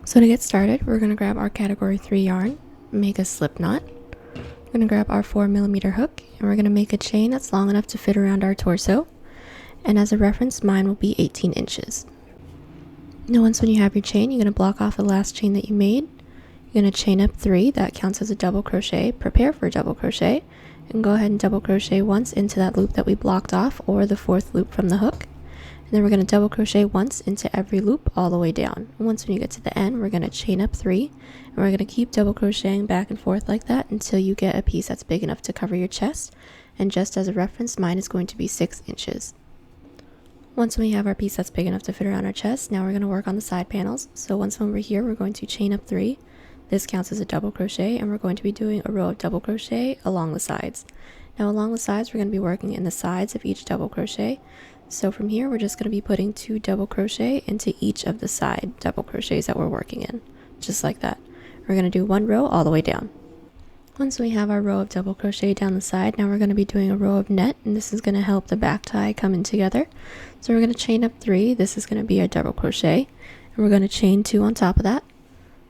So to get started, we're going to grab our category 3 yarn, make a slip knot. We're going to grab our 4mm hook, and we're going to make a chain that's long enough to fit around our torso. And as a reference, mine will be 18 inches. Now once when you have your chain, you're going to block off the last chain that you made. You're going to chain up 3, that counts as a double crochet, prepare for a double crochet, and go ahead and double crochet once into that loop that we blocked off, or the 4th loop from the hook. And then we're going to double crochet once into every loop all the way down. And once when you get to the end, we're going to chain up 3, and we're going to keep double crocheting back and forth like that until you get a piece that's big enough to cover your chest. And just as a reference, mine is going to be 6 inches. Once we have our piece that's big enough to fit around our chest, now we're going to work on the side panels. So once when we're here, we're going to chain up 3. This counts as a double crochet, and we're going to be doing a row of double crochet along the sides. Now along the sides, we're going to be working in the sides of each double crochet. So from here, we're just going to be putting 2 double crochet into each of the side double crochets that we're working in, just like that. We're going to do 1 row all the way down. Once we have our row of double crochet down the side, now we're going to be doing a row of net, and this is going to help the back tie come in together. So we're going to chain up 3. This is going to be a double crochet, and we're going to chain 2 on top of that,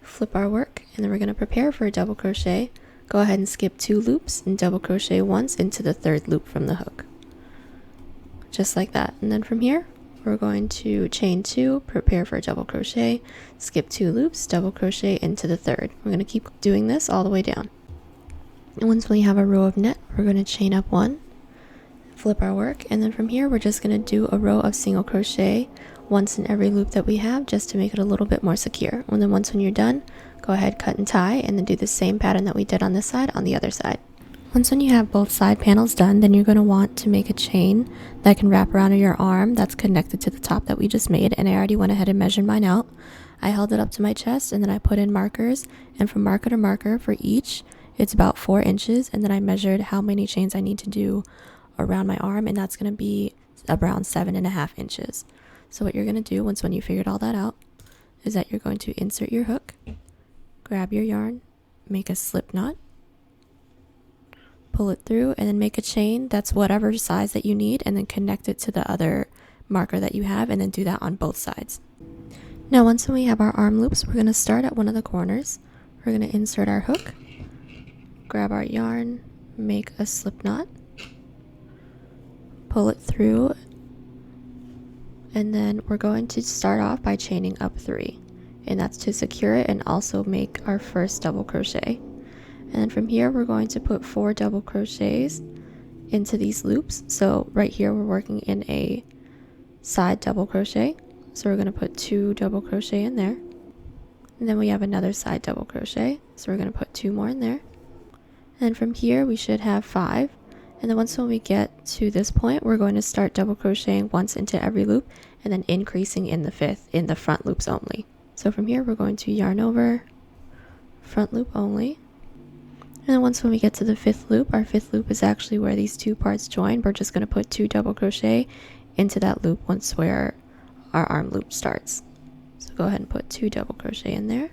flip our work, and then we're going to prepare for a double crochet. Go ahead and skip 2 loops and double crochet once into the 3rd loop from the hook, just like that. And then from here, we're going to chain 2, prepare for a double crochet, skip 2 loops, double crochet into the 3rd. We're going to keep doing this all the way down. And once we have a row of net, we're going to chain up 1, flip our work, and then from here we're just going to do a row of single crochet once in every loop that we have, just to make it a little bit more secure. And then once when you're done, go ahead, cut and tie, and then do the same pattern that we did on this side on the other side. Once when you have both side panels done, then you're going to want to make a chain that can wrap around your arm that's connected to the top that we just made. And I already went ahead and measured mine out. I held it up to my chest, and then I put in markers, and from marker to marker for each, it's about 4 inches, and then I measured how many chains I need to do around my arm, and that's going to be around 7.5 inches. So what you're going to do once when you figured all that out is that you're going to insert your hook, grab your yarn, make a slip knot, pull it through, and then make a chain that's whatever size that you need, and then connect it to the other marker that you have, and then do that on both sides. Now once we have our arm loops, we're going to start at one of the corners. We're going to insert our hook, grab our yarn, make a slip knot, pull it through, and then we're going to start off by chaining up 3, and that's to secure it and also make our first double crochet. And then from here we're going to put 4 double crochets into these loops. So right here we're working in a side double crochet, so we're going to put 2 double crochet in there, and then we have another side double crochet, so we're going to put 2 more in there. And from here we should have 5, and then once when we get to this point, we're going to start double crocheting once into every loop, and then increasing in the 5th in the front loops only. So from here we're going to yarn over, front loop only, and then once when we get to the 5th loop, our 5th loop is actually where these 2 parts join. We're just going to put 2 double crochet into that loop once where our arm loop starts. So go ahead and put 2 double crochet in there,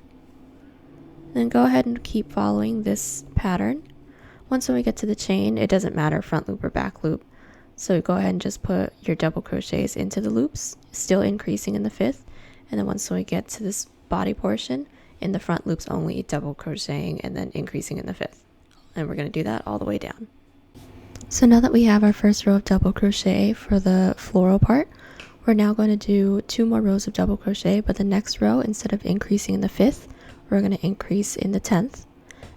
then go ahead and keep following this pattern. Once when we get to the chain, it doesn't matter front loop or back loop, so go ahead and just put your double crochets into the loops, still increasing in the 5th, and then once we get to this body portion, in the front loops only, double crocheting and then increasing in the 5th, and we're going to do that all the way down. So now that we have our first row of double crochet for the floral part, we're now going to do 2 more rows of double crochet, but the next row, instead of increasing in the 5th, we're going to increase in the 10th.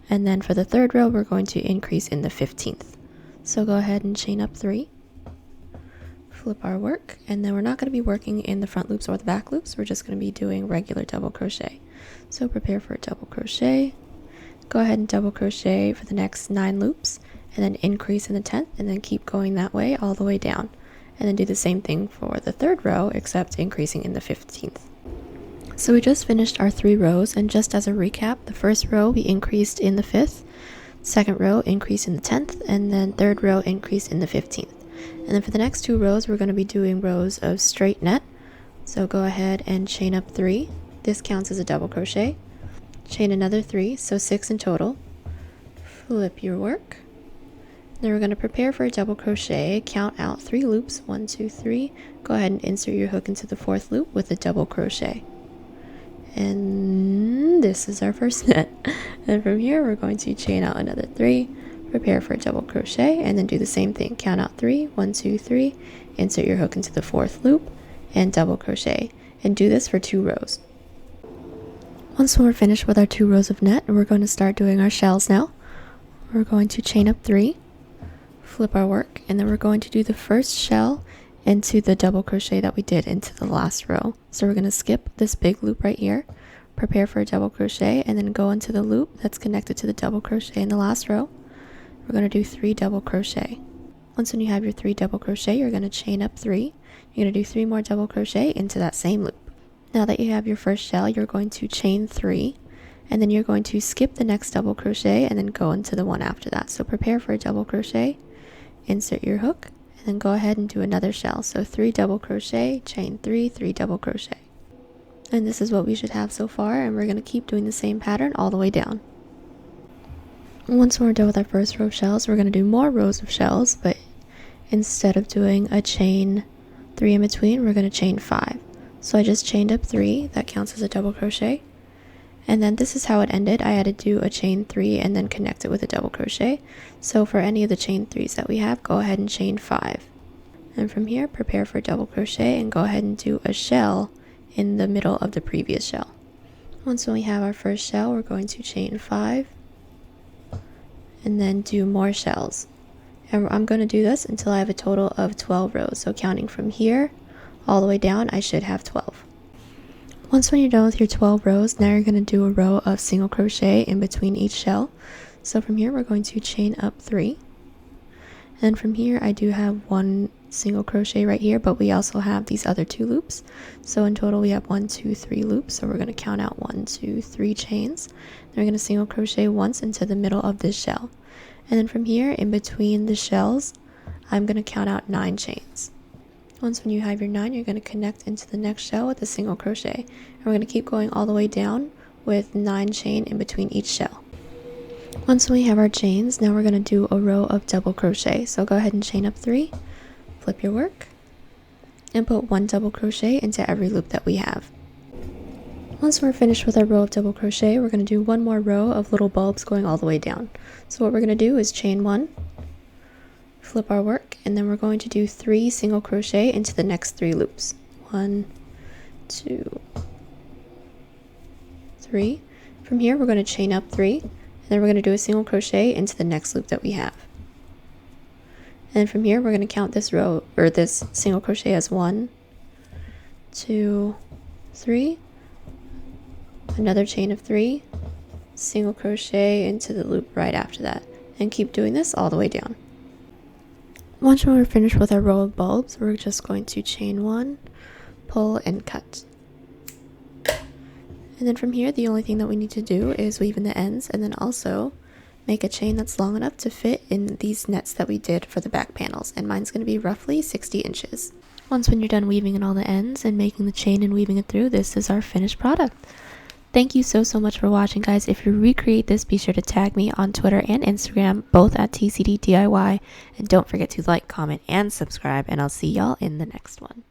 And then for the 3rd row, we're going to increase in the 15th. So go ahead and chain up 3, flip our work, and then we're not going to be working in the front loops or the back loops. We're just going to be doing regular double crochet. So prepare for a double crochet, go ahead and double crochet for the next 9 loops, and then increase in the 10th, and then keep going that way all the way down. And then do the same thing for the 3rd row, except increasing in the 15th. So we just finished our 3 rows, and just as a recap, the first row we increased in the 5th, second row increased in the 10th, and then 3rd row increased in the 15th. And then for the next 2 rows, we're going to be doing rows of straight net. So go ahead and chain up 3. This counts as a double crochet. Chain another 3, so 6 in total. Flip your work. Then we're going to prepare for a double crochet. Count out 3 loops, 1, 2, 3. Go ahead and insert your hook into the 4th loop with a double crochet. And this is our first net. And from here we're going to chain out another 3, prepare for a double crochet, and then do the same thing. Count out 3, 1, 2, 3, insert your hook into the 4th loop and double crochet, and do this for 2 rows. Once we're finished with our 2 rows of net, we're going to start doing our shells now. We're going to chain up 3, flip our work, and then we're going to do the first shell into the double crochet that we did into the last row. So we're going to skip this big loop right here, prepare for a double crochet, and then go into the loop that's connected to the double crochet in the last row. We're going to do 3 double crochet. Once when you have your 3 double crochet, you're going to chain up 3. You're going to do 3 more double crochet into that same loop. Now that you have your first shell, you're going to chain 3, and then you're going to skip the next double crochet and then go into the one after that. So prepare for a double crochet, insert your hook, and then go ahead and do another shell. So 3 double crochet, chain 3, 3 double crochet. And this is what we should have so far, and we're going to keep doing the same pattern all the way down. Once we're done with our first row of shells, we're going to do more rows of shells, but instead of doing a chain 3 in between, we're going to chain 5. So I just chained up 3, that counts as a double crochet. And then this is how it ended. I had to do a chain 3 and then connect it with a double crochet. So for any of the chain 3s that we have, go ahead and chain 5. And from here, prepare for a double crochet and go ahead and do a shell in the middle of the previous shell. Once we have our first shell, we're going to chain 5 and then do more shells. And I'm going to do this until I have a total of 12 rows. So counting from here all the way down, I should have 12. Once when you're done with your 12 rows, now you're going to do a row of single crochet in between each shell. So from here, we're going to chain up 3. And from here, I do have 1 single crochet right here, but we also have these other 2 loops. So in total, we have 1, 2, 3 loops. So we're going to count out 1, 2, 3 chains. Then we're going to single crochet once into the middle of this shell. And then from here, in between the shells, I'm going to count out 9 chains. Once when you have your 9, you're going to connect into the next shell with a single crochet. And we're going to keep going all the way down with 9 chain in between each shell. Once we have our chains, now we're going to do a row of double crochet. So go ahead and chain up 3, flip your work, and put 1 double crochet into every loop that we have. Once we're finished with our row of double crochet, we're going to do 1 more row of little bulbs going all the way down. So what we're going to do is chain 1, flip our work, and then we're going to do 3 single crochet into the next 3 loops. 1, 2, 3. From here, we're going to chain up 3, and then we're going to do a single crochet into the next loop that we have. And from here, we're going to count this row, or this single crochet, as 1, 2, 3, another chain of 3, single crochet into the loop right after that, and keep doing this all the way down. Once we're finished with our row of bulbs, we're just going to chain 1, pull, and cut. And then from here, the only thing that we need to do is weave in the ends, and then also make a chain that's long enough to fit in these nets that we did for the back panels, and mine's going to be roughly 60 inches. Once when you're done weaving in all the ends and making the chain and weaving it through, this is our finished product. Thank you so much for watching, guys. If you recreate this, be sure to tag me on Twitter and Instagram, both at TCDDIY, and don't forget to like, comment, and subscribe, and I'll see y'all in the next one.